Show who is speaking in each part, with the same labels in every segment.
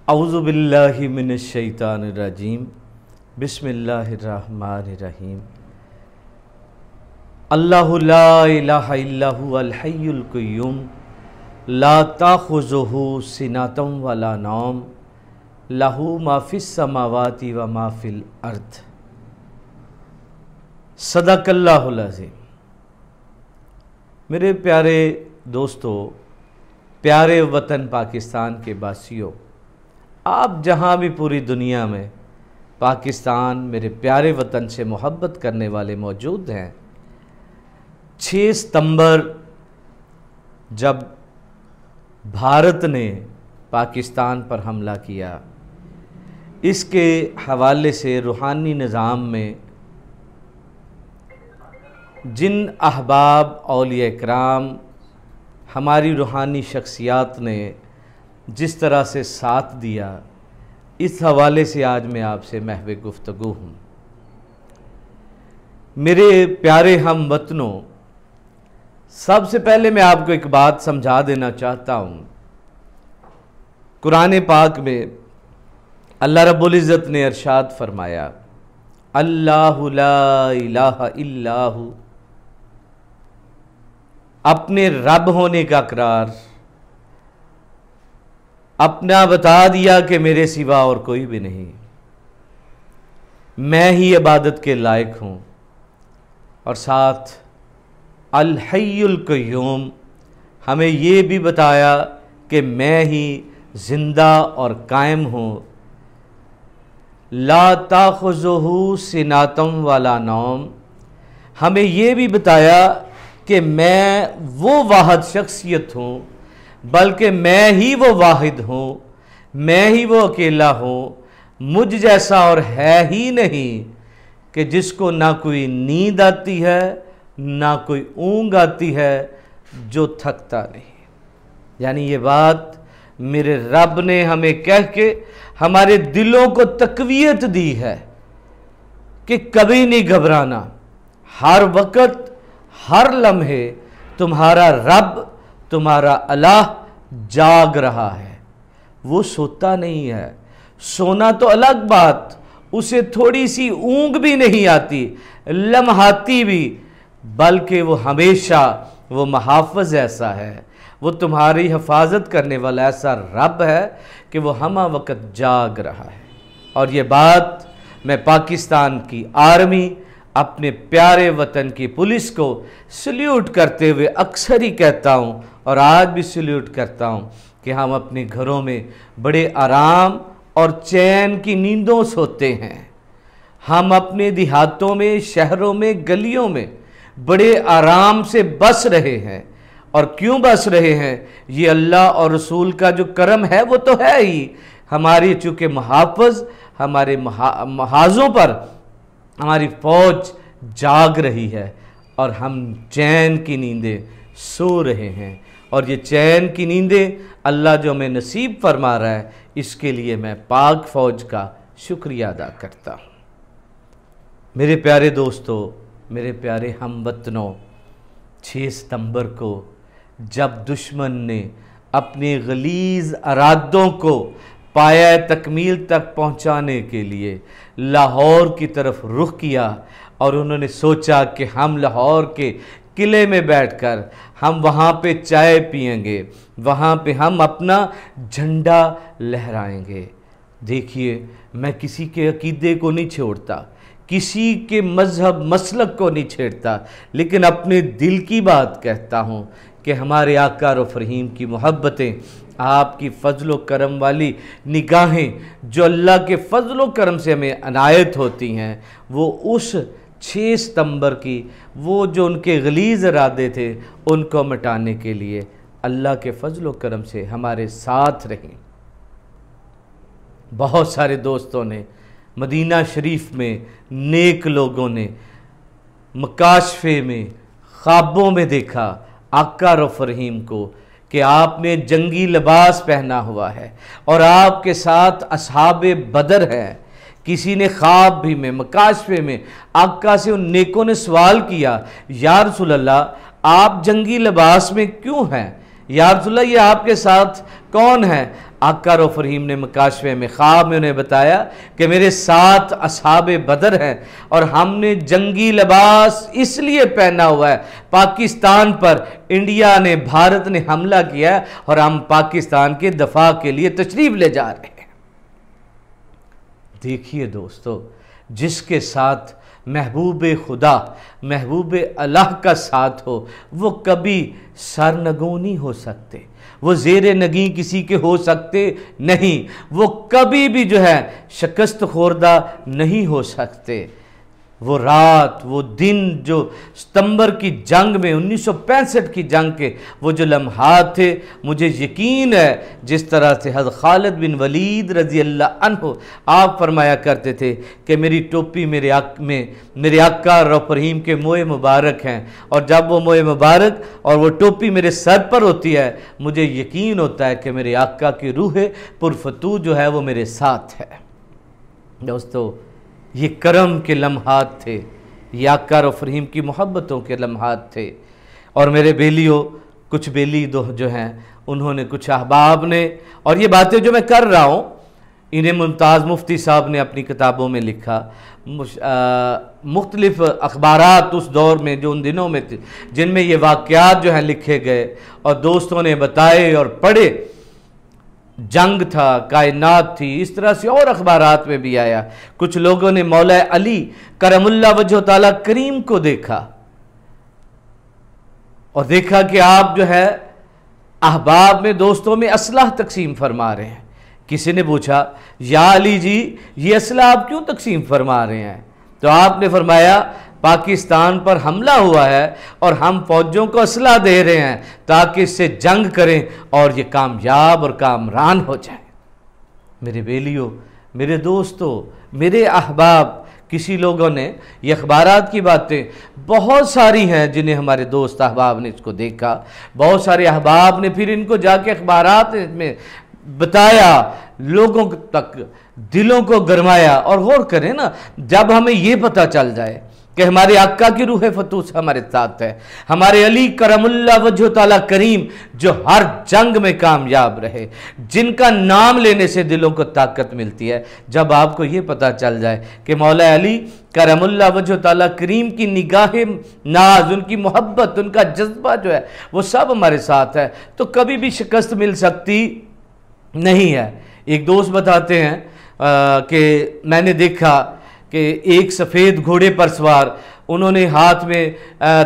Speaker 1: اعوذ باللہ من الشیطان الرجیم بسم اللہ الرحمن الرحیم اللہ لا الہ الا هو الحی القیوم لا تاخذہ سنۃ ولا نوم لہ ما فی السماوات و ما فی الارض۔ صدق اللہ العظیم۔ میرے پیارے دوستو، پیارے وطن پاکستان کے باسیوں، آپ جہاں بھی پوری دنیا میں پاکستان میرے پیارے وطن سے محبت کرنے والے موجود ہیں، 6 ستمبر جب بھارت نے پاکستان پر حملہ کیا، اس کے حوالے سے روحانی نظام میں جن احباب اولیاء کرام ہماری روحانی شخصیات نے جس طرح سے ساتھ دیا، اس حوالے سے آج میں آپ سے محو گفتگو ہوں۔ میرے پیارے ہم وطنوں، سب سے پہلے میں آپ کو ایک بات سمجھا دینا چاہتا ہوں۔ قرآن پاک میں اللہ رب العزت نے ارشاد فرمایا، اللہ لا الہ الا ہو، اپنے رب ہونے کا اقرار، اپنا بتا دیا کہ میرے سوا اور کوئی بھی نہیں، میں ہی عبادت کے لائق ہوں، اور ساتھ الحی القیوم، ہمیں یہ بھی بتایا کہ میں ہی زندہ اور قائم ہوں، لا تاخذہ سنۃ ولا نوم، ہمیں یہ بھی بتایا کہ میں وہ واحد شخصیت ہوں، بلکہ میں ہی وہ واحد ہوں، میں ہی وہ اکیلا ہوں، مجھ جیسا اور ہے ہی نہیں کہ جس کو نہ کوئی نیند آتی ہے نہ کوئی اونگ آتی ہے، جو تھکتا نہیں۔ یعنی یہ بات میرے رب نے ہمیں کہہ کے ہمارے دلوں کو تقویت دی ہے کہ کبھی نہیں گھبرانا، ہر وقت ہر لمحے تمہارا رب، تمہارا الہ جاگ رہا ہے، وہ سوتا نہیں ہے۔ سونا تو الگ بات، اسے تھوڑی سی اونگ بھی نہیں آتی، لمحاتی بھی، بلکہ وہ ہمیشہ وہ محافظ ایسا ہے، وہ تمہاری حفاظت کرنے والا ایسا رب ہے کہ وہ ہمہ وقت جاگ رہا ہے۔ اور یہ بات میں پاکستان کی آرمی، اپنے پیارے وطن کی پولیس کو سلیوٹ کرتے ہوئے اکثر ہی کہتا ہوں، اور آج بھی سلیوٹ کرتا ہوں، کہ ہم اپنے گھروں میں بڑے آرام اور چین کی نیندوں سوتے ہیں۔ ہم اپنے دیہاتوں میں، شہروں میں، گلیوں میں بڑے آرام سے بس رہے ہیں۔ اور کیوں بس رہے ہیں؟ یہ اللہ اور رسول کا جو کرم ہے وہ تو ہے ہی، ہماری چونکہ محافظ، ہمارے محاذوں پر ہماری فوج جاگ رہی ہے، اور ہم چین کی نیندیں سو رہے ہیں۔ اور یہ چین کی نیندیں اللہ جو ہمیں نصیب فرما رہا ہے، اس کے لیے میں پاک فوج کا شکریہ ادا کرتا ہوں۔ میرے پیارے دوستو، میرے پیارے ہم وطنوں، 6 ستمبر کو جب دشمن نے اپنے غلیظ ارادوں کو پایہ تکمیل تک پہنچانے کے لیے لاہور کی طرف رخ کیا، اور انہوں نے سوچا کہ ہم لاہور کے قلعے میں بیٹھ کر ہم وہاں پہ چائے پئیں گے، وہاں پہ ہم اپنا جھنڈا لہرائیں گے۔ دیکھیے، میں کسی کے عقیدے کو نہیں چھوڑتا، کسی کے مذہب مسلک کو نہیں چھیڑتا، لیکن اپنے دل کی بات کہتا ہوں کہ ہمارے آقا رب رحیم کی محبتیں، آپ کی فضل و کرم والی نگاہیں جو اللہ کے فضل و کرم سے ہمیں عنایت ہوتی ہیں، وہ اس 6 ستمبر کی وہ جو ان کے غلیظ ارادے تھے، ان کو مٹانے کے لیے اللہ کے فضل و کرم سے ہمارے ساتھ رہیں۔ بہت سارے دوستوں نے مدینہ شریف میں، نیک لوگوں نے مکاشفے میں، خوابوں میں دیکھا آقا رب رحیم کو کہ آپ نے جنگی لباس پہنا ہوا ہے، اور آپ کے ساتھ اصحاب بدر ہیں۔ کسی نے خواب بھی میں، مکاشفے میں آقا سے ان نیکوں نے سوال کیا، یا رسول اللہ آپ جنگی لباس میں کیوں ہیں؟ یا رسول اللہ یہ آپ کے ساتھ کون ہے؟ آقا رؤوف رحیم نے مکاشفے میں خواب میں انہیں بتایا کہ میرے ساتھ اصحاب بدر ہیں اور ہم نے جنگی لباس اس لیے پہنا ہوا ہے، پاکستان پر انڈیا نے، بھارت نے حملہ کیا ہے اور ہم پاکستان کے دفاع کے لیے تشریف لے جا رہے ہیں۔ دیکھیے دوستو، جس کے ساتھ محبوب خدا، محبوب اللہ کا ساتھ ہو، وہ کبھی سرنگوں نہیں ہو سکتے، وہ زیر نگیں کسی کے ہو سکتے نہیں، وہ کبھی بھی جو ہے شکست خوردہ نہیں ہو سکتے۔ وہ رات، وہ دن جو ستمبر کی جنگ میں 1965 کی جنگ کے وہ جو لمحات تھے، مجھے یقین ہے جس طرح سے حضرت خالد بن ولید رضی اللہ عنہ آپ فرمایا کرتے تھے کہ میری ٹوپی میرے آقا رؤوف رحیم کے موئے مبارک ہیں، اور جب وہ موئے مبارک اور وہ ٹوپی میرے سر پر ہوتی ہے، مجھے یقین ہوتا ہے کہ میرے آقا کی روح پرفتو جو ہے وہ میرے ساتھ ہے۔ دوستو، یہ کرم کے لمحات تھے، یہ آقا رؤوف رحیم کی محبتوں کے لمحات تھے۔ اور میرے بیلیوں، کچھ بیلی جو ہیں انہوں نے، کچھ احباب نے، اور یہ باتیں جو میں کر رہا ہوں انہیں ممتاز مفتی صاحب نے اپنی کتابوں میں لکھا، مختلف اخبارات اس دور میں جو ان دنوں میں تھے جن میں یہ واقعات جو ہیں لکھے گئے اور دوستوں نے بتائے اور پڑھے۔ جنگ تھا، کائنات تھی، اس طرح سے اور اخبارات میں بھی آیا۔ کچھ لوگوں نے مولا علی کرم اللہ وجہ تعالیٰ کریم کو دیکھا اور دیکھا کہ آپ جو ہے احباب میں، دوستوں میں اسلحہ تقسیم فرما رہے ہیں۔ کسی نے پوچھا، یا علی جی یہ اسلحہ آپ کیوں تقسیم فرما رہے ہیں؟ تو آپ نے فرمایا، پاکستان پر حملہ ہوا ہے اور ہم فوجوں کو اسلحہ دے رہے ہیں تاکہ اس سے جنگ کریں اور یہ کامیاب اور کامران ہو جائیں۔ میرے بیلیوں، میرے دوستوں، میرے احباب، کسی لوگوں نے یہ اخبارات کی باتیں بہت ساری ہیں جنہیں ہمارے دوست احباب نے اس کو دیکھا، بہت سارے احباب نے پھر ان کو جا کے اخبارات میں بتایا، لوگوں تک دلوں کو گرمایا۔ اور غور کریں نا، جب ہمیں یہ پتہ چل جائے کہ ہمارے آقا کی روح فتوس ہمارے ساتھ ہے، ہمارے علی کرم اللہ وجہ تعالیٰ کریم جو ہر جنگ میں کامیاب رہے، جن کا نام لینے سے دلوں کو طاقت ملتی ہے، جب آپ کو یہ پتہ چل جائے کہ مولا علی کرم اللہ وجہ تعالیٰ کریم کی نگاہ ناز، ان کی محبت، ان کا جذبہ جو ہے وہ سب ہمارے ساتھ ہے، تو کبھی بھی شکست مل سکتی نہیں ہے۔ ایک دوست بتاتے ہیں کہ میں نے دیکھا کہ ایک سفید گھوڑے پر سوار، انہوں نے ہاتھ میں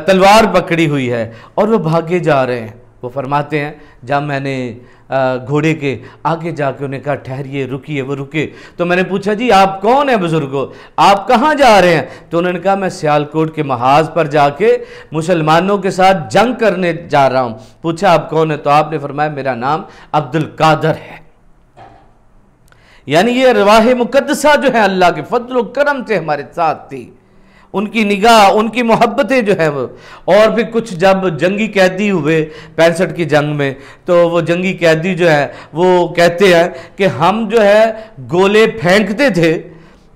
Speaker 1: تلوار پکڑی ہوئی ہے اور وہ بھاگے جا رہے ہیں۔ وہ فرماتے ہیں جب میں نے گھوڑے کے آگے جا کے انہیں کہا ٹھہریے، رکیے، وہ رکے، تو میں نے پوچھا جی آپ کون ہیں بزرگوں، آپ کہاں جا رہے ہیں؟ تو انہوں نے کہا میں سیالکوٹ کے محاذ پر جا کے مسلمانوں کے ساتھ جنگ کرنے جا رہا ہوں۔ پوچھا آپ کون ہیں؟ تو آپ نے فرمایا میرا نام عبدالقادر ہے۔ یعنی یہ ارواح مقدسہ جو ہیں اللہ کے فضل و کرم سے ہمارے ساتھ تھی، ان کی نگاہ، ان کی محبتیں جو ہیں وہ۔ اور پھر کچھ جب جنگی قیدی ہوئے 65 کی جنگ میں، تو وہ جنگی قیدی جو ہے وہ کہتے ہیں کہ ہم جو ہے گولے پھینکتے تھے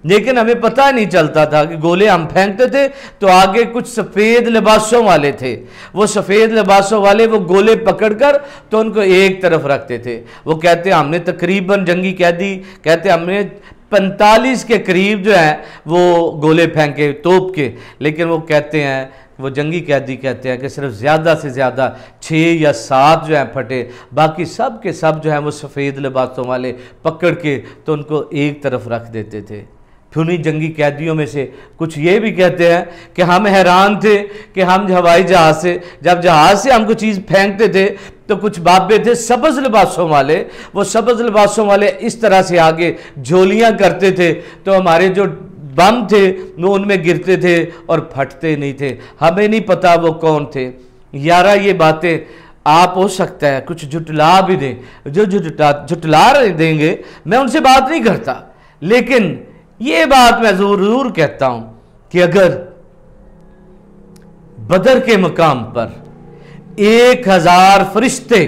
Speaker 1: لیکن ہمیں پتہ نہیں چلتا تھا کہ گولے ہم پھینکتے تھے تو آگے کچھ سفید لباسوں والے تھے، وہ سفید لباسوں والے وہ گولے پکڑ کر تو ان کو ایک طرف رکھتے تھے۔ وہ کہتے ہیں ہم نے تقریباً، جنگی قیدی کہتے ہیں ہم نے 45 کے قریب جو ہیں وہ گولے پھینکے توپ کے، لیکن وہ کہتے ہیں، وہ جنگی قیدی کہتے ہیں کہ صرف زیادہ سے زیادہ 6 یا 7 جو ہیں پھٹے، باقی سب کے سب جو ہیں وہ سفید لباسوں والے پکڑ کے تو ان کو ایک طرف رکھ دیتے تھے۔ پھر انہیں جنگی قیدیوں میں سے کچھ یہ بھی کہتے ہیں کہ ہم حیران تھے کہ ہم ہوائی جہاز سے، جب جہاز سے ہم کو چیز پھینکتے تھے تو کچھ بابے تھے سبز لباسوں والے، وہ سبز لباسوں والے اس طرح سے آگے جھولیاں کرتے تھے تو ہمارے جو بم تھے وہ ان میں گرتے تھے اور پھٹتے نہیں تھے۔ ہمیں نہیں پتا وہ کون تھے۔ یارہ یہ باتیں آپ ہو سکتا ہے کچھ جھٹلا بھی دیں، جو جھٹلا دیں گے میں ان سے بات نہیں کرتا، لیکن یہ بات میں ضرور کہتا ہوں کہ اگر بدر کے مقام پر 1000 فرشتے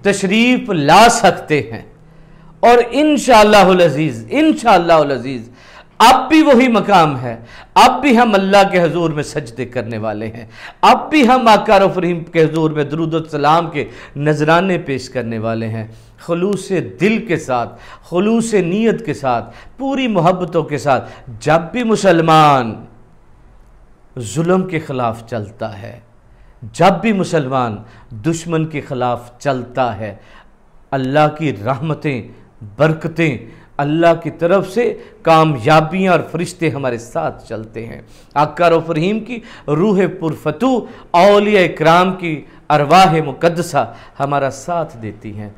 Speaker 1: تشریف لا سکتے ہیں اور انشاءاللہ العزیز اب بھی وہی مقام ہے، اب بھی ہم اللہ کے حضور میں سجدے کرنے والے ہیں، اب بھی ہم آقا رؤوف رحیم کے حضور میں درود و سلام کے نذرانے پیش کرنے والے ہیں، خلوص دل کے ساتھ، خلوص نیت کے ساتھ، پوری محبتوں کے ساتھ جب بھی مسلمان ظلم کے خلاف چلتا ہے، جب بھی مسلمان دشمن کے خلاف چلتا ہے، اللہ کی رحمتیں، برکتیں، اللہ کی طرف سے کامیابیاں اور فرشتے ہمارے ساتھ چلتے ہیں۔ آقا رؤوف رحیم کی روح پرفتوح، اولیاء اکرام کی ارواح مقدسہ ہمارا ساتھ دیتی ہیں۔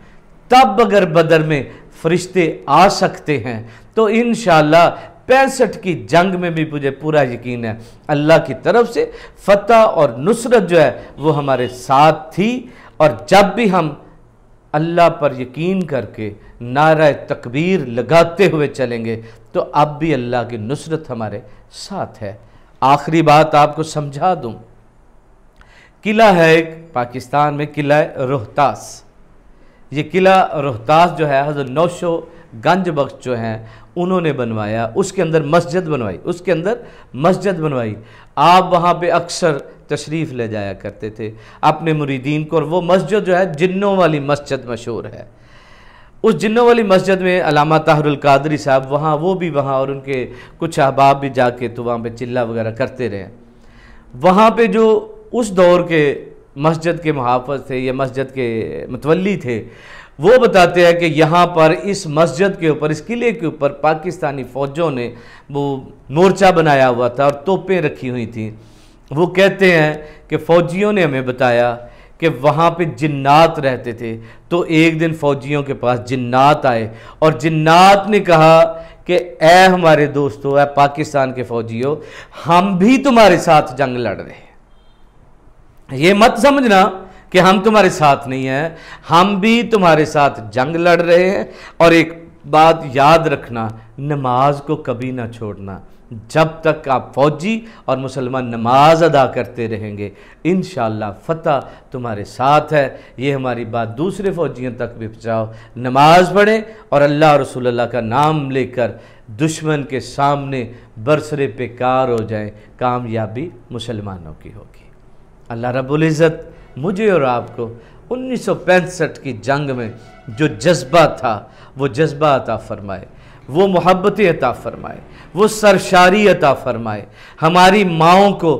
Speaker 1: تب اگر بدر میں فرشتے آ سکتے ہیں تو انشاءاللہ 65 کی جنگ میں بھی مجھے پورا یقین ہے اللہ کی طرف سے فتح اور نصرت جو ہے وہ ہمارے ساتھ تھی۔ اور جب بھی ہم اللہ پر یقین کر کے نعرہ تکبیر لگاتے ہوئے چلیں گے تو اب بھی اللہ کی نصرت ہمارے ساتھ ہے۔ آخری بات آپ کو سمجھا دوں، قلعہ ہے ایک پاکستان میں، قلعہ روہتاس۔ یہ قلعہ روہتاس جو ہے حضرت نوشو گنج بخش جو ہیں انہوں نے بنوایا، اس کے اندر مسجد بنوائی، آپ وہاں پہ اکثر تشریف لے جایا کرتے تھے اپنے مریدین کو، اور وہ مسجد جو ہے جنوں والی مسجد مشہور ہے۔ اس جنوں والی مسجد میں علامہ طاہر القادری صاحب وہ بھی وہاں اور ان کے کچھ احباب بھی جا کے تو وہاں پہ چلہ وغیرہ کرتے رہے۔ وہاں پہ جو اس دور کے مسجد کے محافظ تھے یا مسجد کے متولی تھے، وہ بتاتے ہیں کہ یہاں پر اس مسجد کے اوپر، اس قلعے کے اوپر پاکستانی فوجوں نے وہ مورچہ بنایا ہوا تھا اور توپیں رکھی ہوئی تھیں۔ وہ کہتے ہیں کہ فوجیوں نے ہمیں بتایا کہ وہاں پہ جنات رہتے تھے، تو ایک دن فوجیوں کے پاس جنات آئے اور جنات نے کہا کہ اے ہمارے دوستو، اے پاکستان کے فوجیوں، ہم بھی تمہارے ساتھ جنگ لڑ رہے ہیں، یہ مت سمجھنا کہ ہم تمہارے ساتھ نہیں ہیں، ہم بھی تمہارے ساتھ جنگ لڑ رہے ہیں۔ اور ایک بات یاد رکھنا، نماز کو کبھی نہ چھوڑنا، جب تک آپ فوجی اور مسلمان نماز ادا کرتے رہیں گے انشاءاللہ فتح تمہارے ساتھ ہے۔ یہ ہماری بات دوسرے فوجیوں تک بھی پہنچاؤ، نماز پڑھیں اور اللہ اور رسول اللہ کا نام لے کر دشمن کے سامنے برسرے پیکار ہو جائیں، کامیابی مسلمانوں کی ہوگی۔ اللہ رب العزت مجھے اور آپ کو 1965 کی جنگ میں جو جذبہ تھا وہ جذبہ عطا فرمائے، وہ محبت عطا فرمائے، وہ سرشاری عطا فرمائے، ہماری ماؤں کو،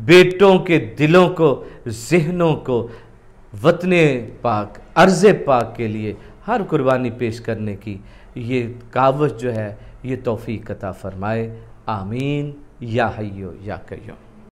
Speaker 1: بیٹوں کے دلوں کو، ذہنوں کو وطن پاک، ارض پاک کے لیے ہر قربانی پیش کرنے کی یہ کاوش جو ہے یہ توفیق عطا فرمائے۔ آمین یا حیو یا قیوم۔